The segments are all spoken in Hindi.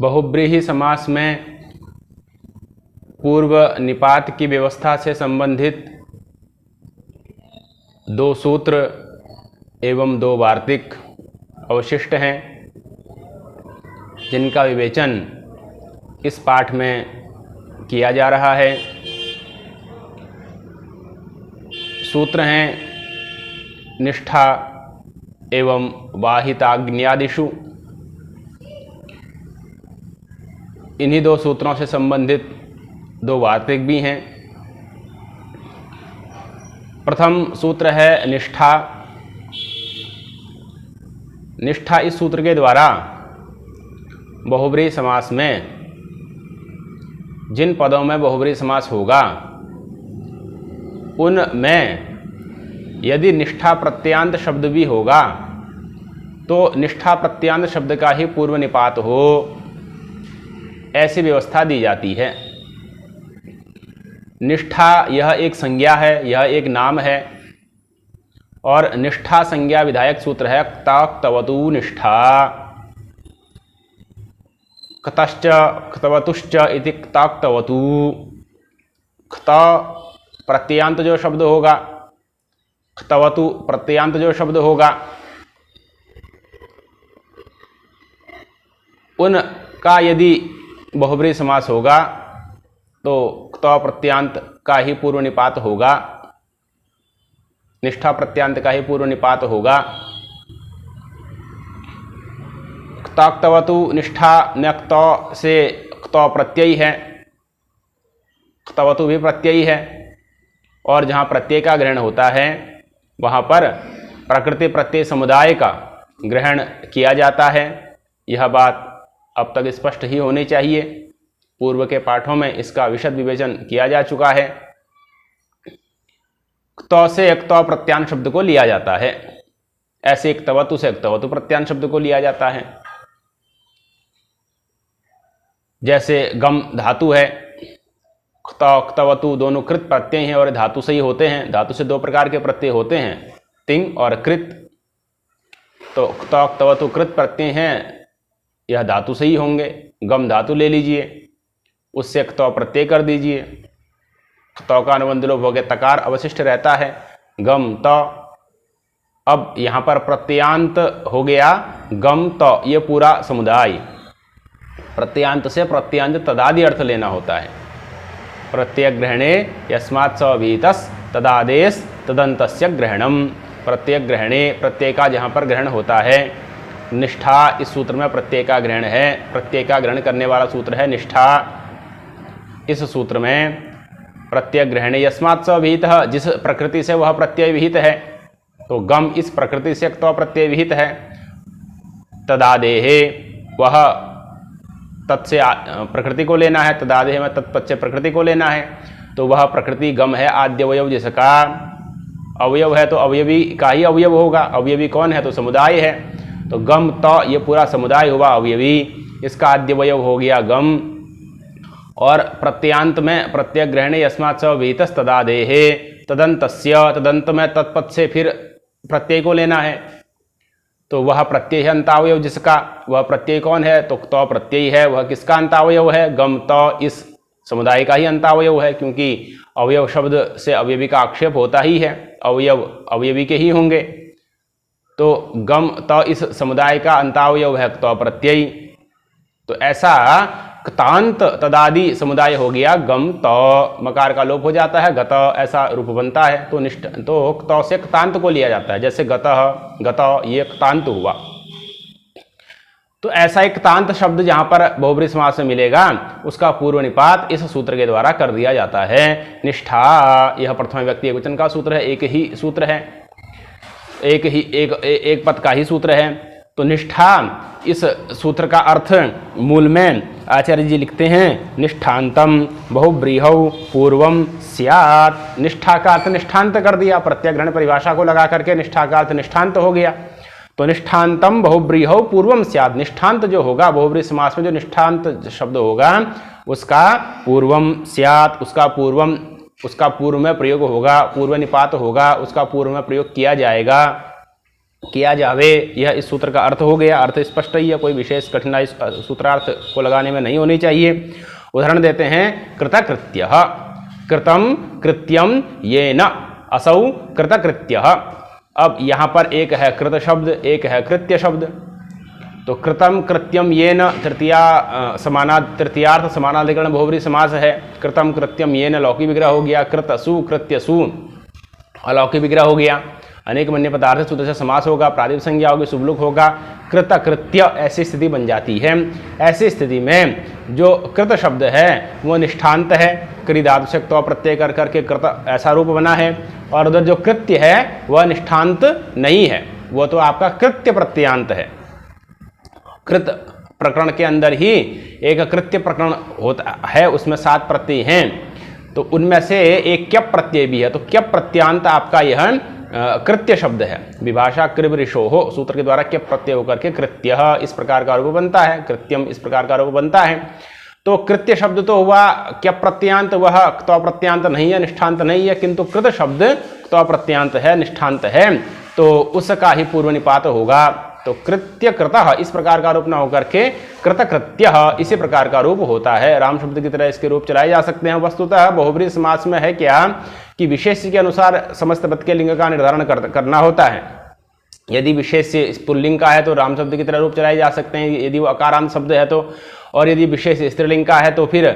बहुब्रीहि समास में पूर्व निपात की व्यवस्था से संबंधित 2 सूत्र एवं 2 वार्तिक अवशिष्ट हैं, जिनका विवेचन इस पाठ में किया जा रहा है। सूत्र हैं निष्ठा एवं वाहिताग्न्यादिषु। इन्हीं 2 सूत्रों से संबंधित 2 वार्तिक भी हैं। प्रथम सूत्र है निष्ठा। निष्ठा इस सूत्र के द्वारा बहुब्रीहि समास में जिन पदों में बहुब्रीहि समास होगा उनमें यदि निष्ठा प्रत्ययान्त शब्द भी होगा तो निष्ठा प्रत्ययान्त शब्द का ही पूर्व निपात हो, ऐसी व्यवस्था दी जाती है। निष्ठा यह एक संज्ञा है, यह एक नाम है और निष्ठा संज्ञा विधायक सूत्र है क्तवतु निष्ठा। क्तश्च क्तवतुश्च इति क्तवतु। क्त प्रत्ययान्त जो शब्द होगा, क्तवतु प्रत्ययान्त जो शब्द होगा, उनका यदि बहुब्रीहि समास होगा तो क्त प्रत्ययान्त का ही पूर्व निपात होगा, निष्ठा प्रत्ययान्त का ही पूर्व निपात होगा। क्तवतु निष्ठा में क्त से क्त प्रत्यय है, क्तवतु भी प्रत्यय है और जहाँ प्रत्यय का ग्रहण होता है वहाँ पर प्रकृति प्रत्यय समुदाय का ग्रहण किया जाता है। यह बात अब तक स्पष्ट ही होनी चाहिए। पूर्व के पाठों में इसका विशद विवेचन किया जा चुका है। क्त से क्त प्रत्यान शब्द को लिया जाता है, ऐसे क्तवतु से क्तवतु प्रत्यान शब्द को लिया जाता है। जैसे गम धातु है, क्त क्तवतु दोनों कृत प्रत्यय हैं और धातु से ही होते हैं। धातु से 2 प्रकार के प्रत्यय होते हैं, तिंग और कृत। तो क्त क्तवतु कृत प्रत्यय हैं, यह धातु से ही होंगे। गम धातु ले लीजिए, उससे क्त प्रत्यय कर दीजिए, क्त का अनुबंध लोप हो गया, तकार अवशिष्ट रहता है, गम त। अब यहाँ पर प्रत्ययांत हो गया गम त, ये पूरा समुदाय। प्रत्ययांत से प्रत्ययांत तदादि अर्थ लेना होता है। प्रत्यय ग्रहणे यस्मात् सविहितस् तदादेश तदन्तस्य ग्रहणम। प्रत्यय ग्रहणे प्रत्यय का जहाँ पर ग्रहण होता है, निष्ठा इस सूत्र में प्रत्यय का ग्रहण है। प्रत्यय का ग्रहण करने वाला सूत्र है निष्ठा। इस सूत्र में प्रत्यय ग्रहण यस्मात् स विहितः, जिस प्रकृति से वह प्रत्यय विहित है, तो गम इस प्रकृति से क्तव प्रत्यय विहित है। तदादेहे, वह तत्से प्रकृति को लेना है, तदादेह में तत्पद से प्रकृति को लेना है। तो वह प्रकृति गम है आद्यवयव, जिसका अवयव है तो अवयवी का ही अवयव होगा। अवयवी कौन है तो समुदाय है। तो गम त ये पूरा समुदाय हुआ अवयवी, इसका आद्यवयव हो गया गम। और प्रत्ययांत में प्रत्यय ग्रहण यस्मात् स विहितस् तदादेहे तदन्तस्य, तदंत में तत्पद से फिर प्रत्यय को लेना है। तो वह प्रत्यय है अंतावयव, जिसका वह प्रत्यय कौन है तो क्त प्रत्यय है। वह किसका अंतावयव है, गम त, इस समुदाय का ही अंतावयव है, क्योंकि अवयव शब्द से अवयवी का आक्षेप होता ही है, अवयव अवयवी के ही होंगे। तो गम त इस समुदाय का अंतावयव है क्त प्रत्यय। तो ऐसा क्तांत तदादि समुदाय हो गया गम त, मकार का लोप हो जाता है, गत ऐसा रूप बनता है। तो निष्ठ तो क्त से क्तांत को लिया जाता है, जैसे गतः गत, ये क्तांत हुआ। तो ऐसा एक क्तांत शब्द जहां पर बहुब्रीहि समास में मिलेगा, उसका पूर्व निपात इस सूत्र के द्वारा कर दिया जाता है। निष्ठा यह प्रथम व्यक्ति एकवचन का सूत्र है, एक ही सूत्र है, एक पद का ही सूत्र है। तो निष्ठा इस सूत्र का अर्थ मूल में आचार्य जी लिखते हैं निष्ठांतम बहुब्रीहौ पूर्वम स्यात्। निष्ठा का अर्थ निष्ठांत कर दिया, प्रत्यग्रहण परिभाषा को लगा करके निष्ठा का अर्थ निष्ठांत हो गया। तो निष्ठांतम बहुब्रीहौ पूर्वम स्यात्, निष्ठांत जो होगा बहुब्रीहि समास में जो निष्ठांत शब्द होगा उसका पूर्वम स्यात्, उसका पूर्व में प्रयोग होगा, पूर्व निपात होगा, उसका पूर्व में प्रयोग किया जाएगा। किया जावे, यह इस सूत्र का अर्थ हो गया। अर्थ स्पष्ट ही है, कोई विशेष कठिनाई सूत्रार्थ को लगाने में नहीं होनी चाहिए। उदाहरण देते हैं, कृतकृत्यः, कृतम कृत्यम येन असौ कृतकृत्यः। अब यहाँ पर एक है कृत शब्द, एक है कृत्य शब्द। तो कृतम कृत्यम येन तृतीयार्थ समानाधिकरण बहुब्री समास है। कृतम कृत्यम येन लौकी विग्रह हो गया, कृतसु कृत्यसु अलौकिक विग्रह हो गया। अनेक मन्य पदार्थ सूत्र से समास होगा, प्रातिपदिक संज्ञा होगी, शुभलुक होगा, कृत कृत्य, ऐसी स्थिति बन जाती है। ऐसी स्थिति में जो कृत शब्द है वो निष्ठांत है, क्री धातु से तो प्रत्यय कर करके कृत ऐसा रूप बना है। और उधर जो कृत्य है वह निष्ठांत नहीं है, वो तो आपका कृत्य प्रत्ययांत है। कृत प्रकरण के अंदर ही एक कृत्य प्रकरण होता है, उसमें 7 प्रत्यय हैं, तो उनमें से एक क्यप प्रत्यय भी है। तो क्यप प्रत्यांत आपका यह कृत्य शब्द है। विभाषा कृब ऋषोः सूत्र के द्वारा क्यप प्रत्यय होकर के कृत्य इस प्रकार का रूप बनता है, कृत्यम इस प्रकार का रूप बनता है। तो कृत्य शब्द तो हुआ क्यप प्रत्यांत, वह क्तौ प्रत्यांत नहीं है, निष्ठांत नहीं है, किंतु कृत शब्द क्तौ प्रत्यांत है, निष्ठांत है, तो उसका ही पूर्व निपात होगा। तो कृत्य कृतः इस प्रकार का रूप न होकर के कृतकृत्यः इसी प्रकार का रूप होता है। राम शब्द की तरह इसके रूप चलाए जा सकते हैं। वस्तुतः बहुब्री समास में है क्या कि विशेष्य के अनुसार समस्त पद के लिंग का निर्धारण करना होता है। यदि विशेष्य पुल्लिंग का है तो राम शब्द की तरह रूप चलाए जा सकते हैं, यदि वो अकारांत शब्द है तो। और यदि विशेष स्त्रीलिंग का है तो फिर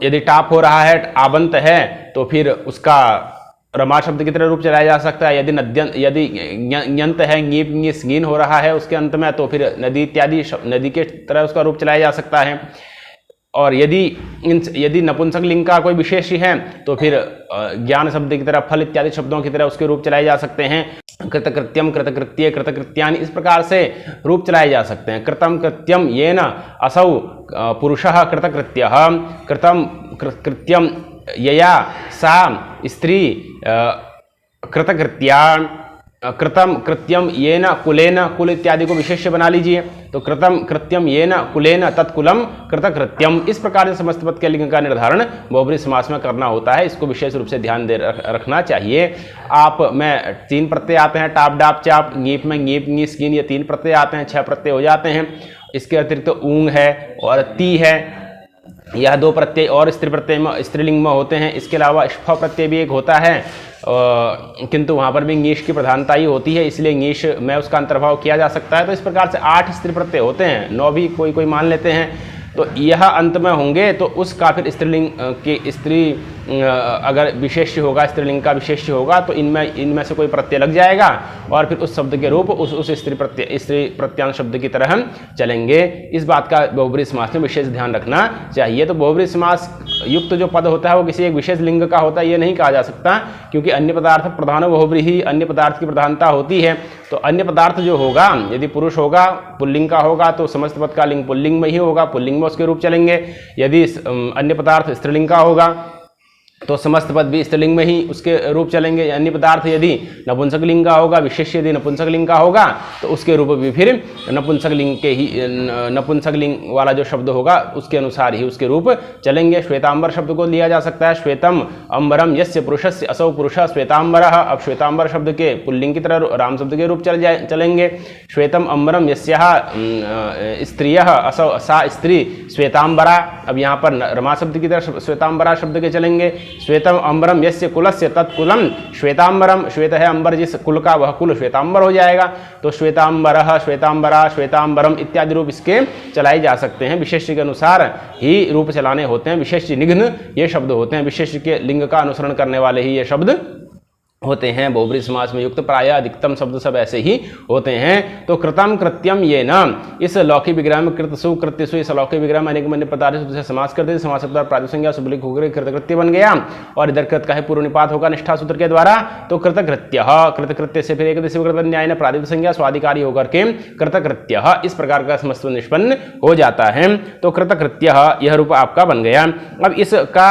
यदि टाप हो रहा है, आबंत है, तो फिर उसका रमा शब्द की तरह रूप चलाया जा सकता है। यदि ञंत है, ङीप ङीस ङीन हो रहा है उसके अंत में, तो फिर नदी इत्यादि नदी के तरह उसका रूप चलाया जा सकता है। और यदि नपुंसक लिंग का कोई विशेष है तो फिर ज्ञान शब्द की तरह, फल इत्यादि शब्दों की तरह उसके रूप चलाए जा सकते हैं। कृतकृत्यम, कृतकृत्य, कृतकृत्यानि इस प्रकार से रूप चलाए जा सकते हैं। कृतम कृत्यम येन असौ पुरुषः कृतकृत्यः, कृतम कृत्यम यया सा स्त्री कृतकृत्या, कृतम कृत्यम येन कुलेन, कुल इत्यादि को विशेष्य बना लीजिए। तो कृतम कृत्यम येन कुलेन तत्कुलम कृतकृत्यम, इस प्रकार से समस्त पद के लिंग का निर्धारण बहुब्री समास में करना होता है। इसको विशेष रूप से ध्यान रखना चाहिए। आप में 3 प्रत्यय आते हैं, टाप डाप चाप, ङीप में ङीप ङीस ङीन, ये 3 प्रत्यय आते हैं, 6 प्रत्यय हो जाते हैं। इसके अतिरिक्त तो ऊंग है और ती है, यह 2 प्रत्यय और स्त्रीलिंग में होते हैं। इसके अलावा स्फ प्रत्यय भी एक होता है, किंतु वहाँ पर भी ङीश की प्रधानता ही होती है, इसलिए ङीश में उसका अंतर्भाव किया जा सकता है। तो इस प्रकार से 8 स्त्री प्रत्यय होते हैं, 9 भी कोई मान लेते हैं। तो यह अंत में होंगे तो उसका फिर स्त्रीलिंग की स्त्री अगर विशेष्य होगा, स्त्रीलिंग का विशेष्य होगा तो इनमें से कोई प्रत्यय लग जाएगा और फिर उस शब्द के रूप उस स्त्री प्रत्यांत शब्द की तरह हम चलेंगे। इस बात का बहुब्री समास में विशेष ध्यान रखना चाहिए। तो बहुब्री समास युक्त जो पद होता है वो किसी एक विशेष लिंग का होता है, ये नहीं कहा जा सकता, क्योंकि अन्य पदार्थ प्रधान बहुब्री ही अन्य पदार्थ की प्रधानता होती है। तो अन्य पदार्थ जो होगा, यदि पुरुष होगा, पुल्लिंग का होगा तो समस्त पद का लिंग पुल्लिंग में ही होगा, पुल्लिंग में उसके रूप चलेंगे। यदि अन्य पदार्थ स्त्रीलिंग का होगा तो समस्त पद भी स्त्रीलिंग में ही उसके रूप चलेंगे। अन्य पदार्थ यदि नपुंसक लिंग का होगा, विशेष यदि नपुंसक लिंग का होगा तो उसके रूप भी फिर नपुंसक लिंग वाला जो शब्द होगा उसके अनुसार ही उसके रूप चलेंगे। श्वेतांबर शब्द को लिया जा सकता है, श्वेतम अंबरम यस्य पुरुषस्य असौ पुरुषः श्वेतांबरः। अब श्वेतांबर शब्द के पुल्लिंग की तरह राम शब्द के रूप चलेंगे। श्वेतम अंबरम यस्याः स्त्रियः असौ सा स्त्री श्वेतांबरा। अब यहाँ पर रमा शब्द की तरह श्वेतांबरा शब्द के चलेंगे। श्वेतम अंबरम यस्य कुलस्य तत्कुलम श्वेतांबरम, श्वेत है अंबर जिस कुल का, वह कुल श्वेतांबर हो जाएगा। तो श्वेतांबरः, श्वेतांबरा, श्वेतांबरम इत्यादि रूप इसके चलाए जा सकते हैं। विशेष्य के अनुसार ही रूप चलाने होते हैं। विशेष्य निघ्न ये शब्द होते हैं, विशेष्य के लिंग का अनुसरण करने वाले ही ये शब्द होते हैं। बहुब्री समास में युक्त प्रायः अधिकतम शब्द सब ऐसे ही होते हैं। तो कृतम कृत्यम ये न, इस लौकिक विग्रह में कृतसु कृत्यसु, इस लौकिक विग्रह में अनेक मन्य पदार्थ से समास करते थे। समास शब्द प्रातिपदिक संज्ञा शुभलिंग होकर कृतकृत्य बन गया और इधर कृत का ही पूर्व निपात होगा निष्ठा सूत्र के द्वारा। तो कृतकृत्य, कृतकृत्य से फिर एक दिवसीय न्याय ने प्रातिपदिक संज्ञा स्वाधिकारी होकर के कृतकृत्य इस प्रकार का समस्त निष्पन्न हो जाता है। तो कृतकृत्य यह रूप आपका बन गया। अब इसका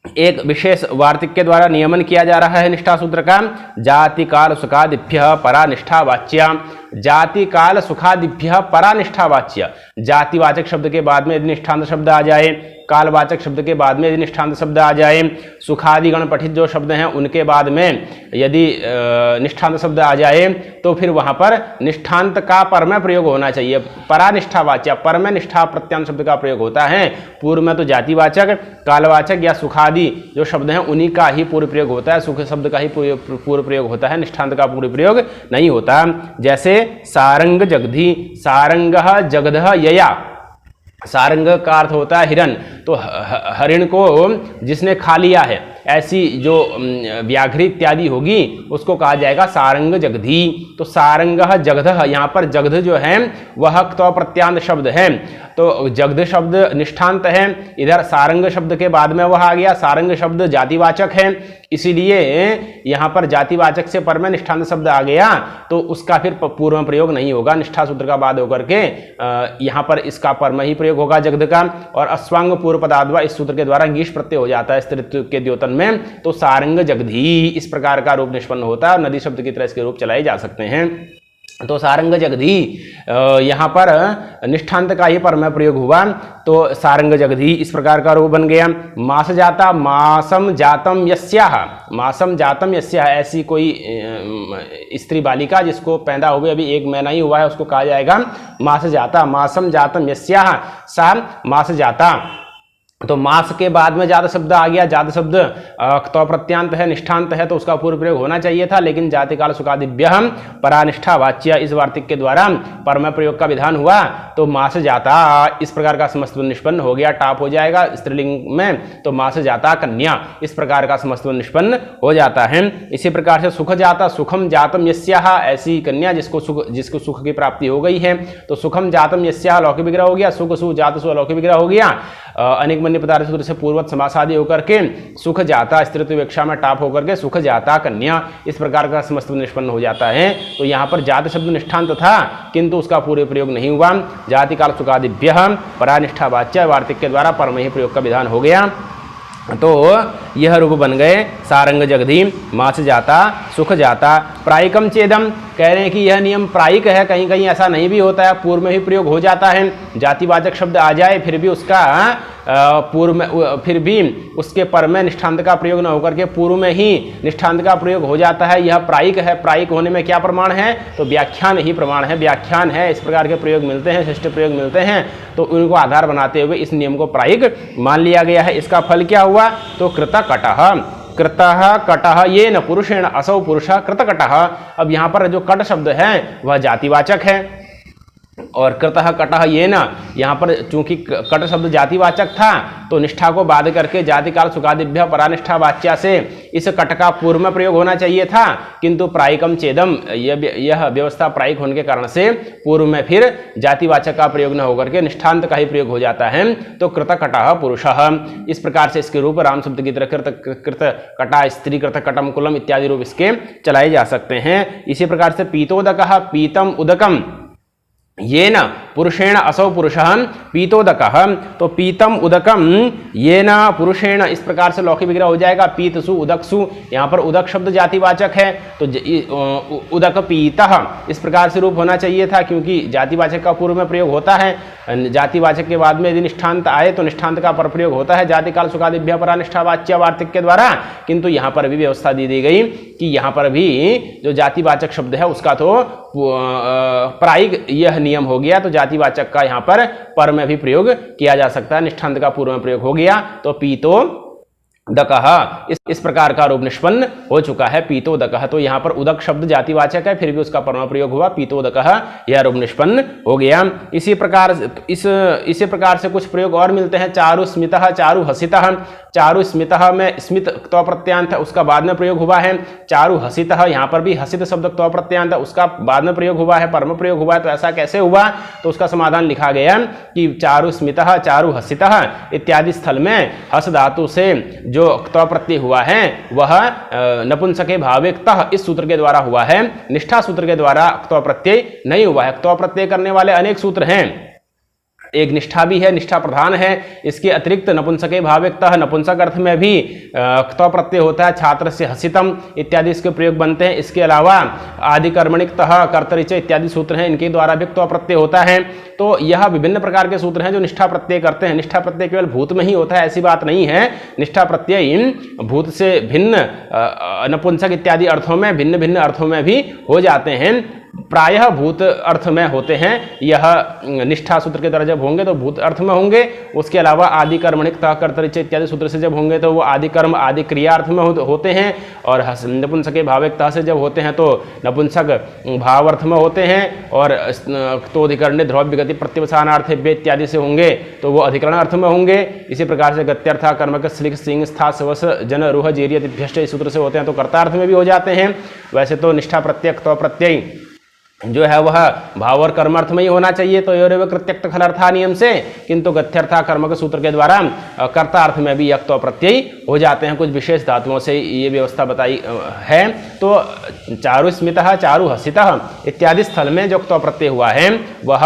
एक विशेष वार्तिक के द्वारा नियमन किया जा रहा है निष्ठा सूत्र का। जाति काल सुखादिभ्य परा निष्ठा वाच्य, जाति काल सुखादिभ्य परा निष्ठा वाच्य। जातिवाचक शब्द के बाद में यदि निष्ठांत शब्द आ जाए कालवाचक शब्द के बाद में यदि निष्ठांत शब्द आ जाए, सुखादि गण पठित जो शब्द हैं उनके बाद में यदि निष्ठांत शब्द आ जाए तो फिर वहां पर निष्ठांत का पर में प्रयोग होना चाहिए। परानिष्ठावाच्य पर में निष्ठा प्रत्यांत शब्द का प्रयोग होता है। पूर्व में तो जातिवाचक, कालवाचक या सुखादि जो शब्द हैं उन्हीं का ही पूर्व प्रयोग होता है, सुख शब्द का ही पूर्व प्रयोग होता है, निष्ठांत का पूर्व प्रयोग नहीं होता। जैसे सारंग जगधी, सारंगः जगधः यया, सारंग का अर्थ होता है हिरण, तो हरिण को जिसने खा लिया है ऐसी जो व्याघ्र इत्यादि होगी उसको कहा जाएगा सारंग जगधी। तो सारंगः जगधः, यहाँ पर जगध जो है वह क्त्वा प्रत्यांत शब्द है, तो जगध शब्द निष्ठांत है, इधर सारंग शब्द के बाद में वह आ गया, सारंग शब्द जातिवाचक है, इसीलिए यहाँ पर जातिवाचक से पर में निष्ठांत शब्द आ गया तो उसका फिर पूर्व में प्रयोग नहीं होगा, निष्ठा सूत्र का बाद होकर के यहाँ पर इसका पर में ही प्रयोग होगा जगद का। और अश्वांग पूर्व पदाद्वा इस सूत्र के द्वारा गीश प्रत्यय हो जाता है स्त्रीत्व के द्योतन में, तो सारंग जगधी इस प्रकार का रूप निष्पन्न होता है। नदी शब्द की तरह इसके रूप चलाए जा सकते हैं। तो सारंग जगधी यहाँ पर निष्ठांत का ही पर में प्रयोग हुआ, तो सारंग जगधी इस प्रकार का रूप बन गया। मास जाता, मासम जातम यस्याह, मासम जातम यस्याह, ऐसी कोई स्त्री बालिका जिसको पैदा हुए अभी 1 महीना ही हुआ है उसको कहा जाएगा मास जाता। मासम जातम यस्याह सा मास जाता, तो मास के बाद में जात शब्द आ गया, जात शब्द क्त्वा प्रत्यांत है, निष्ठांत है, तो उसका पूर्व प्रयोग होना चाहिए था, लेकिन जाति काल सुखादिभ्य परानिष्ठा वाच्य इस वार्तिक के द्वारा पर में प्रयोग का विधान हुआ, तो मास जाता इस प्रकार का समस्त निष्पन्न हो गया, टाप हो जाएगा स्त्रीलिंग में, तो मास जाता कन्या इस प्रकार का समस्त निष्पन्न हो जाता है। इसी प्रकार से सुख जाता, सुखम जातम यस्याह, ऐसी कन्या जिसको सुख की प्राप्ति हो गई है, तो सुखम जातम यस्याह लौकिक विग्रह हो गया, सुख सु जात सु अलौकिक विग्रह हो गया, अनेक मन्य पदार्थ सूत्र से पूर्वत समासादि होकर के सुख जाता स्त्रीत्व विवक्षा में टाप होकर के सुख जाता कन्या इस प्रकार का समस्त निष्पन्न हो जाता है। तो यहाँ पर जात शब्द निष्ठांत था किंतु उसका पूरे प्रयोग नहीं हुआ। जाति काल सुखादिभ्य परानिष्ठा वाच्य वार्तिक के द्वारा पर में ही प्रयोग का विधान हो गया, तो यह रूप बन गए सारंग जगधी, मास जाता, सुख जाता। प्रायिकम चेदम, कह रहे हैं कि यह नियम प्रायिक है, कहीं कहीं ऐसा नहीं भी होता है, पूर्व में ही प्रयोग हो जाता है। जातिवाचक शब्द आ जाए फिर भी उसका पूर्व में फिर भी उसके पर में निष्ठांत का प्रयोग न होकर के पूर्व में ही निष्ठांत का प्रयोग हो जाता है, यह प्रायिक है। प्रायिक होने में क्या प्रमाण है, तो व्याख्यान ही प्रमाण है, व्याख्यान है, इस प्रकार के प्रयोग मिलते हैं, शिष्ट प्रयोग मिलते हैं, तो उनको आधार बनाते हुए इस नियम को प्रायिक मान लिया गया है। इसका फल क्या हुआ, तो कृतकटः, कृतः कटः ये न पुरुषेण असौ पुरुषः कृतकटः। अब यहाँ पर जो कट शब्द है वह जातिवाचक है और कृतः कटः ये न, यहाँ पर चूंकि कट शब्द जातिवाचक था तो निष्ठा को बाध करके जाति काल सुखादिभ्य परानिष्ठा वाच्या से इस कट का पूर्व में प्रयोग होना चाहिए था, किंतु प्रायिकम चेदम, यह व्यवस्था प्रायिक होने के कारण से पूर्व में फिर जातिवाचक का प्रयोग न होकर के निष्ठांत का ही प्रयोग हो जाता है, तो कृतकटः पुरुषः इस प्रकार से इसके रूप राम शब्द की तरह कृत कटा स्त्री, कृत कटम कुलम इत्यादि रूप इसके चलाए जा सकते हैं। इसी प्रकार से पीतोदकः, पीतम उदकम ये न पुरुषेण असौ पुरुषः पीतोदकः, तो पीतम उदकम ये न पुरुषेण इस प्रकार से लौकिक विग्रह हो जाएगा। पीतसु उदकसु, यहाँ पर उदक शब्द जातिवाचक है तो उदक पीतः इस प्रकार से रूप होना चाहिए था, क्योंकि जातिवाचक का पूर्व में प्रयोग होता है। जातिवाचक के बाद में यदि निष्ठांत आए तो निष्ठांत का पर प्रयोग होता है जाति काल सुखादिभ्य परानिष्ठा वाच्य वार्तिक के द्वारा, किंतु यहाँ पर भी व्यवस्था दी गई कि यहाँ पर भी जो जातिवाचक शब्द है उसका तो प्रायिक यह नियम हो गया, तो जातिवाचक का यहाँ पर में भी प्रयोग किया जा सकता है, निष्ठांत का पूर्व में प्रयोग हो गया, तो पीतो दकः इस प्रकार का रूप निष्पन्न हो चुका है पीतोदकः। तो यहाँ पर उदक शब्द जातिवाचक है फिर भी उसका पर में प्रयोग हुआ, पीतोदकः यह रूप निष्पन्न हो गया। इसी प्रकार से कुछ प्रयोग और मिलते हैं। चारु स्मितः, चारु हसितः, चारु स्मितः में स्मित क्त्वा प्रत्यांत है उसका बाद में प्रयोग हुआ है। चारु हसितः, यहाँ पर भी हसित शब्द क्त्वा प्रत्यांत है उसका बाद में प्रयोग हुआ है, पर में प्रयोग हुआ है, तो ऐसा कैसे हुआ, तो उसका समाधान लिखा गया कि चारु स्मितः, चारु हसितः इत्यादि स्थल में हस धातु से जो क्त्वा प्रत्यय हुआ है वह नपुंसके भावे क्तः इस सूत्र के द्वारा हुआ है, निष्ठा सूत्र के द्वारा क्त्वा प्रत्यय नहीं हुआ है। क्त्वा प्रत्यय करने वाले अनेक सूत्र हैं, एक निष्ठा भी है, निष्ठा प्रधान है। इसके अतिरिक्त नपुंसके भावेक्तः, नपुंसक अर्थ में भी क्तौ प्रत्यय होता है। छात्र से हसितम इत्यादि इसके प्रयोग बनते हैं। इसके अलावा आदिकर्मणिकतः, कर्तरिच इत्यादि सूत्र हैं, इनके द्वारा भी क्तौ प्रत्यय होता है। तो यह विभिन्न प्रकार के सूत्र हैं जो निष्ठा प्रत्यय करते हैं। निष्ठा प्रत्यय केवल भूत में ही होता है ऐसी बात नहीं है। निष्ठा प्रत्यय भूत से भिन्न नपुंसक इत्यादि अर्थों में, भिन्न भिन्न अर्थों में भी हो जाते हैं। प्रायः भूत अर्थ में होते हैं। यह निष्ठा सूत्र के द्वारा जब होंगे तो भूत अर्थ में होंगे। उसके अलावा आदि कर्मणिकतः, कर्तरिच इत्यादि सूत्र से जब होंगे तो वो आदि कर्म, आदि क्रिया अर्थ में होते हैं। और नपुंसके भावेक्तः से जब होते हैं तो नपुंसक भाव अर्थ में होते हैं। और तो अधिकरण ध्रुव विगति प्रत्यवसानार्थ इत्यादि से होंगे तो वो अधिकरण अर्थ में होंगे। इसी प्रकार से गत्यर्था, कर्मक, स्लिक, सिंह, स्था, सवस, जन, रुह, जीरियत इभ्यष्ट इस सूत्र से होते हैं तो कर्तार्थ में भी हो जाते हैं। वैसे तो निष्ठा प्रत्यय, क्तौ प्रत्यय जो है वह भाव और कर्मार्थ में ही होना चाहिए तो योरेव कृत्यक्त खलर्था नियम से, किंतु गत्यर्था कर्मक सूत्र के द्वारा कर्तार्थ में भी यक्तो प्रत्यय हो जाते हैं। कुछ विशेष धातुओं से ये व्यवस्था बताई है। तो चारु स्मितः, चारु हसितः इत्यादि स्थल में जो क्तो प्रत्यय हुआ है वह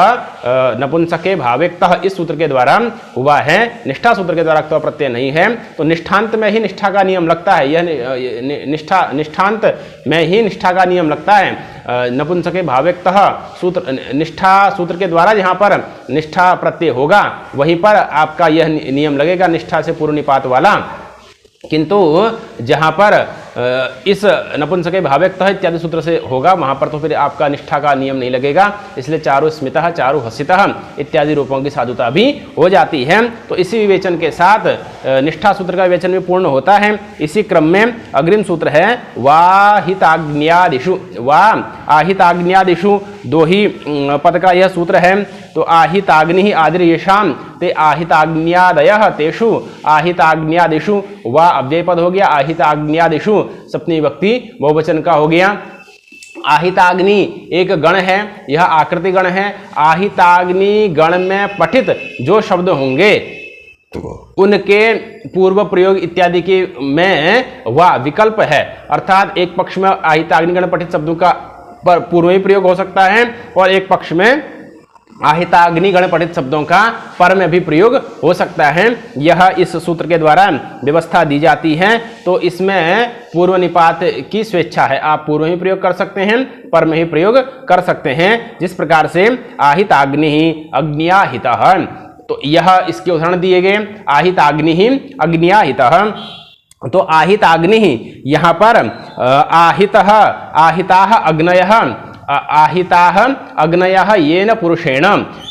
नपुंसके भावेक्तः इस सूत्र के द्वारा हुआ है। निष्ठा सूत्र के द्वारा क्तो प्रत्यय नहीं है। तो निष्ठांत में ही निष्ठा का नियम लगता है। यह निष्ठांत में ही निष्ठा का नियम लगता है। नपुंसके भावेक्तः सूत्र, निष्ठा सूत्र के द्वारा जहाँ पर निष्ठा प्रत्यय होगा वहीं पर आपका यह नियम लगेगा, निष्ठा से पूर्व निपात वाला। किंतु जहाँ पर इस नपुंसके भावेक्तः इत्यादि सूत्र से होगा वहाँ पर तो फिर आपका निष्ठा का नियम नहीं लगेगा। इसलिए चारु स्मितः, चारु हसितः इत्यादि रूपों की साधुता भी हो जाती है। तो इसी विवेचन के साथ निष्ठा सूत्र का विवेचन भी पूर्ण होता है। इसी क्रम में अग्रिम सूत्र है वाहिताग्न्यादिषु। आहिताग्न्यादिषु दो ही पद का यह सूत्र है। तो आहिताग्नि आदिर्येषाम ते आहिताग्न्यादयः तेषु आहिताग्न्यादिषु, वा अव्यय पद हो गया। आहिताग्न्यादिषु सप्तमी विभक्ति बहुवचन का हो गया। आहिताग्नि एक गण है, यह आकृति गण है। आहिताग्नि गण में पठित जो शब्द होंगे उनके पूर्व प्रयोग इत्यादि के में वह विकल्प है। अर्थात एक पक्ष में आहिताग्नि गण पठित शब्दों का पर पूर्व ही प्रयोग हो सकता है और एक पक्ष में आहिताग्नि गण पठित शब्दों का पर में भी प्रयोग हो सकता है। यह इस सूत्र के द्वारा व्यवस्था दी जाती है। तो इसमें पूर्व निपात की स्वेच्छा है। आप पूर्व ही प्रयोग कर सकते हैं, पर में ही प्रयोग कर सकते हैं। जिस प्रकार से आहिताग्नि अग्न्याहितः, तो यह इसके उदाहरण दिए गए। आहिताग्नि अग्न्याहितः, तो आहिताग्नि यहाँ पर आहितः, आहिताः अग्नयः, आहिताः अग्नयः येन पुरुषेण,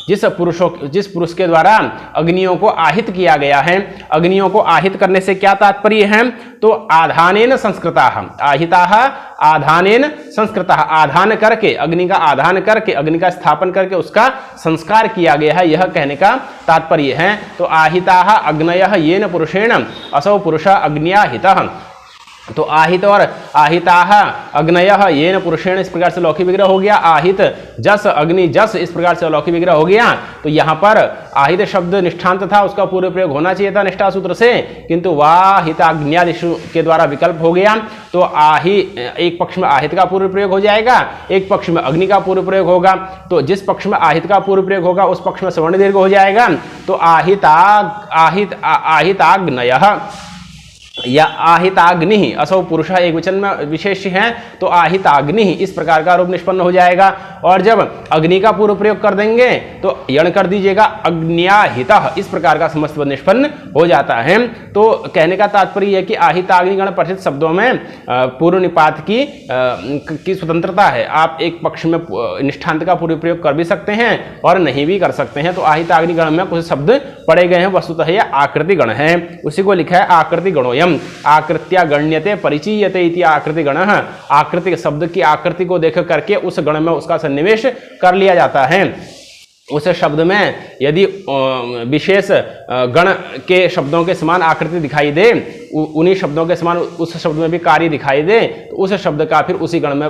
जिस पुरुष के द्वारा अग्नियों को आहित किया गया है। अग्नियों को आहित करने से क्या तात्पर्य है? तो आधानेन संस्कृताः, आहिताः आधानेन संस्कृताः, आधान करके, अग्नि का आधान करके, अग्नि का स्थापन करके उसका संस्कार किया गया है, यह कहने का तात्पर्य है। तो आहिताः अग्नयः येन पुरुषेण असौ पुरुषः अग्न्याहितः। तो आहित और आहिताः अग्नयः येन पुरुषेण इस प्रकार से लौकिक विग्रह हो गया। आहित जस, अग्नि जस इस प्रकार से लौकिक विग्रह हो गया। तो यहाँ पर आहित शब्द निष्ठांत था, उसका पूर्व प्रयोग होना चाहिए था निष्ठा सूत्र से, किंतु वाहिताग्न्यादिषु के द्वारा विकल्प हो गया। तो एक पक्ष में आहित का पूर्व प्रयोग हो जाएगा, एक पक्ष में अग्नि का पूर्व प्रयोग होगा। तो जिस पक्ष में आहित का पूर्व प्रयोग होगा उस पक्ष में सवर्ण दीर्घ हो जाएगा। तो आहिताग्नयः या आहिताग्नि असौ पुरुषः एक वचन में विशेष है। तो आहिताग्नि इस प्रकार का रूप निष्पन्न हो जाएगा। और जब अग्नि का पूर्व प्रयोग कर देंगे तो यण कर दीजिएगा अग्न्याहितः, इस प्रकार का समस्त पद निष्पन्न हो जाता है। तो कहने का तात्पर्य है कि आहिताग्निगण पठित शब्दों में पूर्व निपात की स्वतंत्रता है। आप एक पक्ष में निष्ठांत का पूर्व प्रयोग कर भी सकते हैं और नहीं भी कर सकते हैं। तो आहिताग्निगण में कुछ शब्द पढ़े गए हैं, वस्तुतः यह आकृति गण है। उसी को लिखा है आकृति गणो आकृत्या गण्यते परिचीयते इति आकृति गण। आकृति शब्द की आकृति को देख करके उस गण में उसका सन्निवेश कर लिया जाता है। उस शब्द में यदि विशेष गण के शब्दों के समान आकृति दिखाई दे उन्हीं शब्दों के समान उस शब्द में भी कार्य दिखाई दे तो उस शब्द का फिर उसी गण में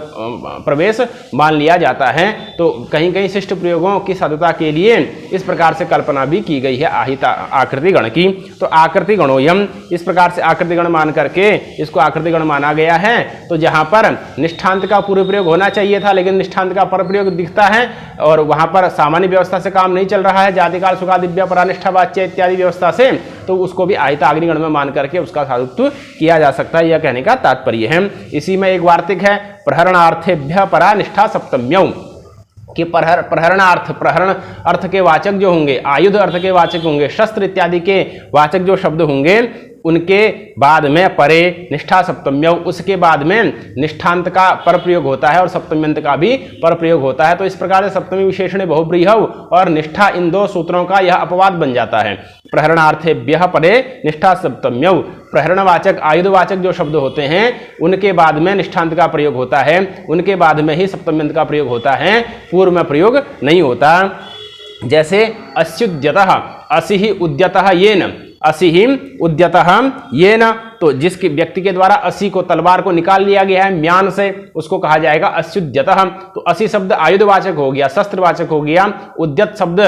प्रवेश मान लिया जाता है। तो कहीं कहीं शिष्ट प्रयोगों की साधुता के लिए इस प्रकार से कल्पना भी की गई है आहित आकृति गण की। तो आकृति गणोयम, इस प्रकार से आकृति गण मान करके इसको आकृति गण माना गया है। तो जहां पर निष्ठांत का पूर्व प्रयोग होना चाहिए था लेकिन निष्ठांत का पर प्रयोग दिखता है और वहां पर सामान्य व्यवस्था से काम नहीं चल रहा है, जातिकाल सुखा दिव्या परानिष्ठा वाच्य इत्यादि व्यवस्था से, तो उसको भी आहित अग्निगण में मान करके उसका साधुत्व किया जा सकता है, यह कहने का तात्पर्य है। इसी में एक वार्तिक है, प्रहरणार्थेभ्य परानिष्ठा सप्तम्यौ, कि प्रहरणार्थ, प्रहरण अर्थ के वाचक जो होंगे, आयुध अर्थ के वाचक होंगे, शस्त्र इत्यादि के वाचक जो शब्द होंगे उनके बाद में परे निष्ठा सप्तम्य, उसके बाद में निष्ठांत का पर प्रयोग होता है और सप्तम्यंत का भी पर प्रयोग होता है। तो इस प्रकार से सप्तमी विशेषण बहुब्रीहव और निष्ठा इन दो सूत्रों का यह अपवाद बन जाता है। प्रहरणार्थेभ्यः परे निष्ठा सप्तम्यौ, प्रहरणवाचक आयुधवाचक जो शब्द होते हैं उनके बाद में निष्ठांत का प्रयोग होता है, उनके बाद में ही सप्तम्यंत का प्रयोग होता है, पूर्व में प्रयोग नहीं होता। जैसे अस्युद्यतः, असि ही उद्यतः येन, असि ही उद्यतः येन, तो जिसके व्यक्ति के द्वारा असी को, तलवार को निकाल लिया गया है म्यान से, उसको कहा जाएगा अस्युद्यतः। तो असी शब्द आयुधवाचक हो गया, शस्त्रवाचक हो गया, उद्यत शब्द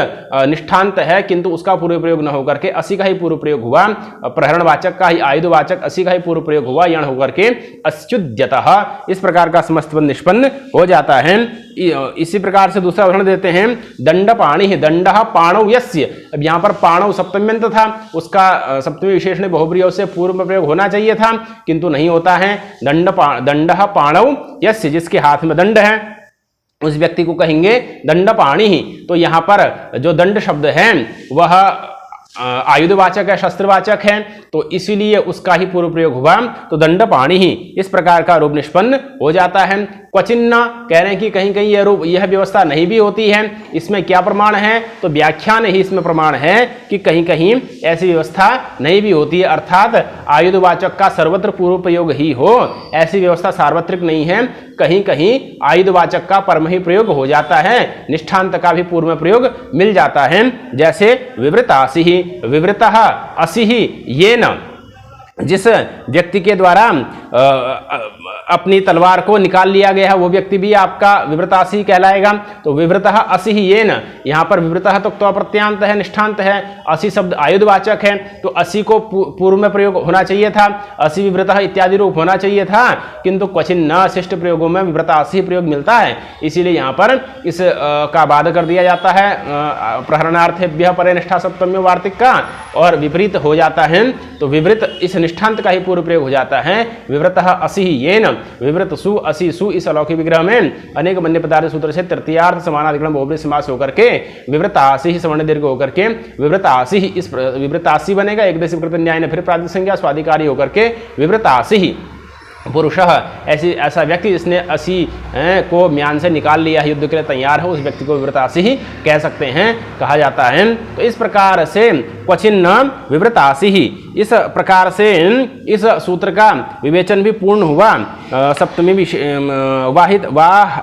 निष्ठांत है किंतु उसका पूर्व प्रयोग न होकर के असी का ही पूर्व प्रयोग हुआ, प्रहरणवाचक का ही आयुधवाचक असी का ही पूर्व प्रयोग हुआ, यण होकर के अस्युद्यतः। इस प्रकार का समस्त बंध निष्पन्न हो जाता है। इसी प्रकार से दूसरा उदाहरण देते हैं, दंडपाणि, दंडः पाणौ यस्य। अब यहाँ पर पाणौ सप्तम्यंत था, उसका सप्तमी विशेषण बहुब्रीहि से पूर्व में प्रयोग होना चाहिए था किंतु नहीं होता है। दंडः पाणौ यस्य, जिसके हाथ में दंड है उस व्यक्ति को कहेंगे दंडपाणि ही। तो यहाँ पर जो दंड शब्द है वह आयुधवाचक है, शस्त्रवाचक है, तो इसीलिए उसका ही पूर्व प्रयोग हुआ, तो दंडपाणि ही। इस प्रकार का रूप निष्पन्न हो जाता है। क्वचिन्न कह रहे हैं कि कहीं कहीं यह व्यवस्था नहीं भी होती है। इसमें क्या प्रमाण है? तो व्याख्यान ही इसमें प्रमाण है कि कहीं कहीं ऐसी व्यवस्था नहीं भी होती है, अर्थात आयुधवाचक का सर्वत्र पूर्व प्रयोग ही हो, ऐसी व्यवस्था सार्वत्रिक नहीं है। कहीं कहीं आयुधवाचक का परम ही प्रयोग हो जाता है, निष्ठांत का भी पूर्व में प्रयोग मिल जाता है। जैसे विवृतासि ही, विवृतः असि ही येन, जिस व्यक्ति के द्वारा अपनी तलवार को निकाल लिया गया है वो व्यक्ति भी आपका विवृतासी कहलाएगा। तो विवृतः असि ही येन, यहाँ पर विवृतः तो प्रत्यांत है, निष्ठांत है, असि शब्द आयुधवाचक है, तो असि को पूर्व में प्रयोग होना चाहिए था, असि विवृतः इत्यादि रूप होना चाहिए था, किंतु क्वचिन न शिष्ट प्रयोगों में विवृतासी प्रयोग मिलता है, इसीलिए यहाँ पर इस का बाध कर दिया जाता है प्रहरणार्थेभ्यः परे निष्ठा सप्तम्य वार्तिक का, और विपरीत हो जाता है तो विवृत इस निष्ठांत का ही पूर्व प्रयोग हो जाता है। विवृतः असि ही येन, विवृत सु असि सु, इस अलौकिक विग्रह में अनेक मन्य पदार्थ सूत्र से तृतीयार्थ समानाधिकरण बहुब्रीहि समास होकर के विवृतासि ही सवर्ण दीर्घ होकर के विवृतासि ही, इस विवृतासि बनेगा। एक देशी प्रकृति न्याय ने फिर प्रातिपदिक संज्ञा स्वाधिकारी होकर के विवृतासि ही। पुरुषः, ऐसा व्यक्ति जिसने असी को म्यान से निकाल लिया है, युद्ध के लिए तैयार है, उस व्यक्ति को विवृतासि ही कह सकते हैं, कहा जाता है। तो इस प्रकार से क्वचिन्न विवृतासि ही, इस प्रकार से इस सूत्र का विवेचन भी पूर्ण हुआ। सप्तमी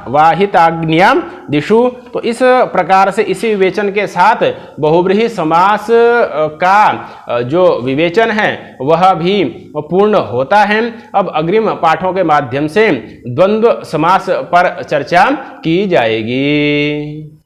वाहिताग्न्या दिशु, तो इस प्रकार से इसी विवेचन के साथ बहुब्रीहि समास का जो विवेचन है वह भी पूर्ण होता है। अब अग्रिम पाठों के माध्यम से द्वंद्व समास पर चर्चा की जाएगी।